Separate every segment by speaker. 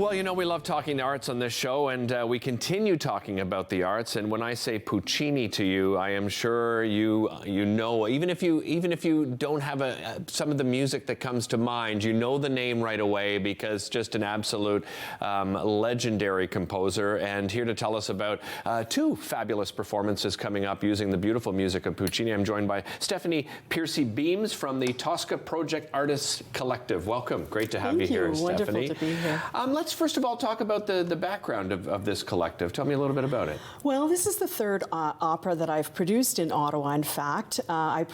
Speaker 1: Well, you know, we love talking the arts on this show, and we continue talking about the arts. And when I say Puccini to you, I am sure you know, even if you don't have some of the music that comes to mind, you know the name right away, because just an absolute legendary composer. And here to tell us about two fabulous performances coming up using the beautiful music of Puccini, I'm joined by Stephanie Piercey Beams from the Tosca Project Artists Collective. Welcome. Great to have you here, Stephanie.
Speaker 2: Wonderful to be here.
Speaker 1: Let's first of all talk about the background of this collective. Tell me a little bit about it.
Speaker 2: Well, this is the third opera that I've produced in Ottawa, in fact. I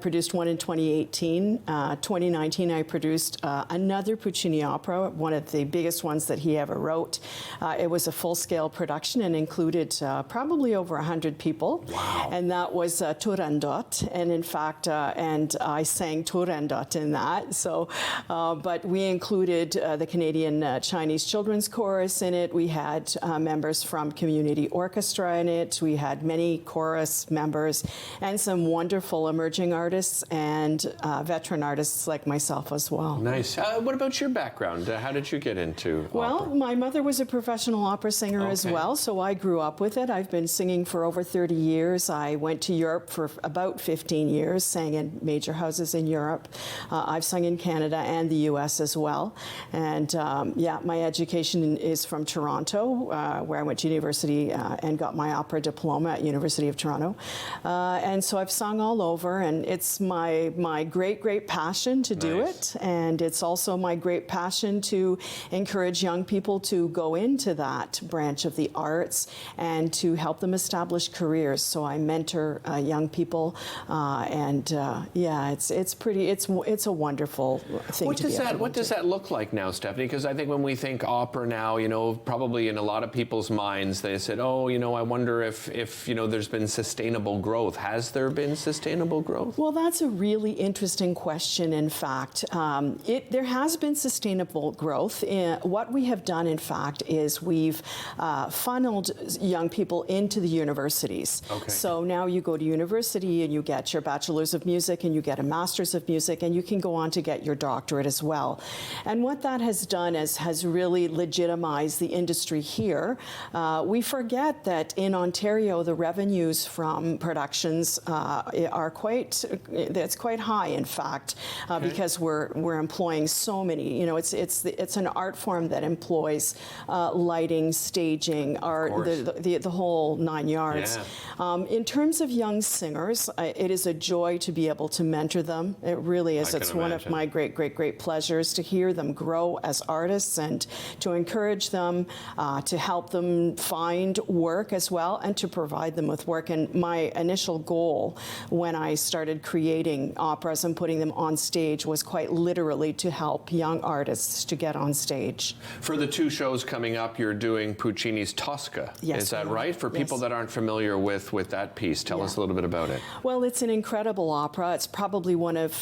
Speaker 2: produced one in 2018. 2019, I produced another Puccini opera, one of the biggest ones that he ever wrote. It was a full-scale production and included probably over 100 people.
Speaker 1: Wow.
Speaker 2: And that was Turandot. And in fact, and I sang Turandot in that. So, but we included the Canadian Chinese Children's Chorus in it. We had members from community orchestra in it. We had many chorus members and some wonderful emerging artists and veteran artists like myself as well.
Speaker 1: Nice. What about your background? How did you get into opera?
Speaker 2: Well, my mother was a professional opera singer as well, so I grew up with it. I've been singing for over 30 years. I went to Europe for about 15 years, sang in major houses in Europe. I've sung in Canada and the US as well. And yeah, my education is from Toronto, where I went to university and got my opera diploma at University of Toronto. And so I've sung all over, and it's my great passion to do it. And it's also my great passion to encourage young people to go into that branch of the arts and to help them establish careers. So I mentor young people, and yeah, it's a wonderful thing to be able to do.
Speaker 1: What does that look like now, Stephanie? Because I think when we think opera now, you know, probably in a lot of people's minds, they said, oh, you know, I wonder if you know, there's been sustainable growth. Has there been sustainable growth?
Speaker 2: Well, that's a really interesting question, in fact. There has been sustainable growth. What we have done, in fact, is we've funneled young people into the universities. Okay. So now you go to university and you get your bachelor's of music and you get a master's of music, and you can go on to get your doctorate as well. And what that has done is has really legitimized the industry here. We forget that in Ontario, the revenues from productions are quite high, in fact, because we're employing so many. You know, it's an art form that employs lighting, staging, art, the whole 9 yards. Yeah. In terms of young singers, it is a joy to be able to mentor them. It really is. It's one of my great pleasures to hear them grow as artists and to encourage them, to help them find work as well, and to provide them with work. And my initial goal when I started creating operas and putting them on stage was quite literally to help young artists to get on stage.
Speaker 1: For the two shows coming up, you're doing Puccini's Tosca.
Speaker 2: Yes.
Speaker 1: Is that right? For people that aren't familiar with that piece, tell us a little bit about it.
Speaker 2: Well, it's an incredible opera. It's probably one of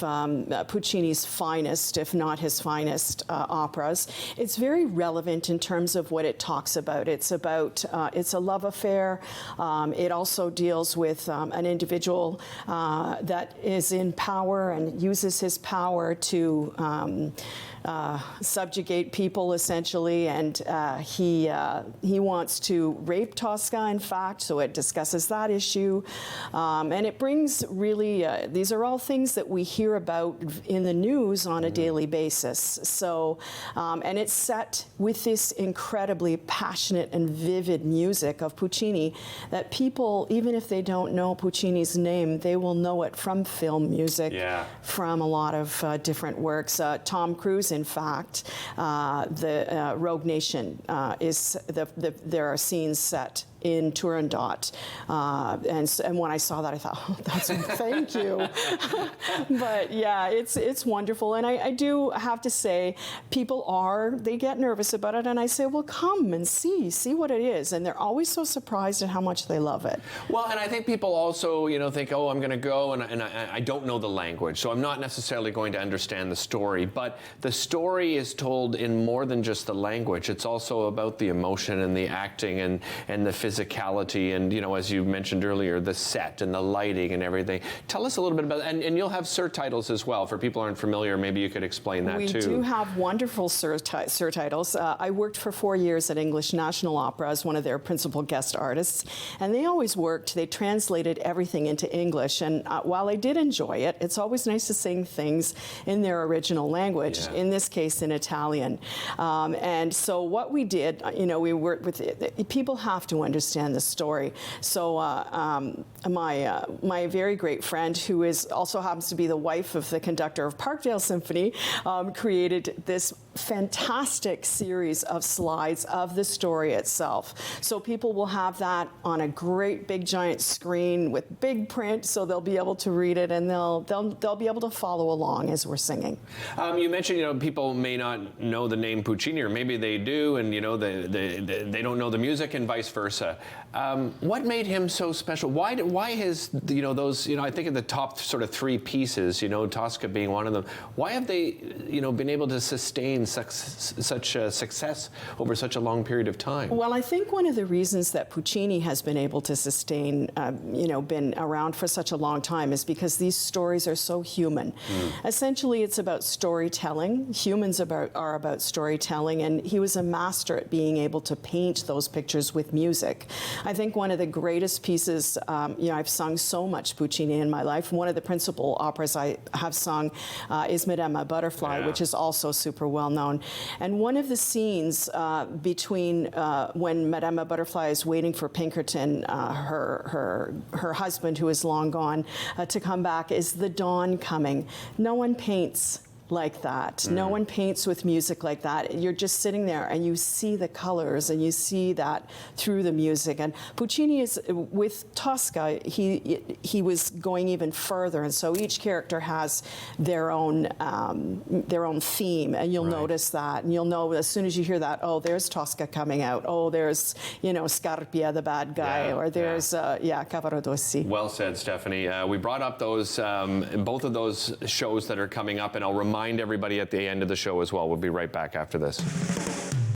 Speaker 2: Puccini's finest, if not his finest, operas. It's very relevant in terms of what it talks about. It's a love affair. It also deals with an individual that is in power and uses his power to subjugate people, essentially, and he wants to rape Tosca, in fact, so it discusses that issue. And it brings really, these are all things that we hear about in the news on a daily basis. So, and it's set with this incredibly passionate and vivid music of Puccini that people, even if they don't know Puccini's name, they will know it from film music, from a lot of different works. Tom Cruise, in fact, the Rogue Nation there are scenes set in Turandot, and when I saw that, I thought, oh, that's thank you. But yeah, it's wonderful, and I do have to say, they get nervous about it, and I say, well, come and see what it is, and they're always so surprised at how much they love it.
Speaker 1: Well, and I think people also, you know, think, oh, I'm going to go, and I don't know the language, so I'm not necessarily going to understand the story, but the story is told in more than just the language. It's also about the emotion and the acting and the physicality and, as you mentioned earlier, the set and the lighting and everything. Tell us a little bit about that. And you'll have surtitles as well. For people who aren't familiar, maybe you could explain that too.
Speaker 2: We do have wonderful surtitles. I worked for 4 years at English National Opera as one of their principal guest artists, and they always they translated everything into English. And while I did enjoy it, it's always nice to sing things in their original language, in this case in Italian. And so what we did, we worked with, people have to understand the story. So my very great friend, who also happens to be the wife of the conductor of Parkdale Symphony, created this fantastic series of slides of the story itself. So people will have that on a great big giant screen with big print, so they'll be able to read it and they'll be able to follow along as we're singing.
Speaker 1: You mentioned, people may not know the name Puccini, or maybe they do, and they don't know the music, and vice versa. What made him so special? Why his those I think of the top sort of three pieces, Tosca being one of them. Why have they been able to sustain such success over such a long period of time?
Speaker 2: Well, I think one of the reasons that Puccini has been able to sustain, been around for such a long time, is because these stories are so human. Essentially, it's about storytelling. Humans are about storytelling, and he was a master at being able to paint those pictures with music. I think one of the greatest pieces, I've sung so much Puccini in my life. One of the principal operas I have sung is Madame Butterfly, which is also super well known. And one of the scenes between when Madame Butterfly is waiting for Pinkerton, her husband who is long gone, to come back, is the dawn coming. No one paints like that. No one paints with music like that. You're just sitting there and you see the colors and you see that through the music. And Puccini is, with Tosca, he was going even further, and so each character has their own theme, and you'll notice that, and you'll know as soon as you hear that, oh, there's Tosca coming out. Oh, there's Scarpia, the bad guy, or there's Cavaradossi.
Speaker 1: Well said, Stephanie. We brought up those both of those shows that are coming up, and I'll remind everybody at the end of the show as well. We'll be right back after this.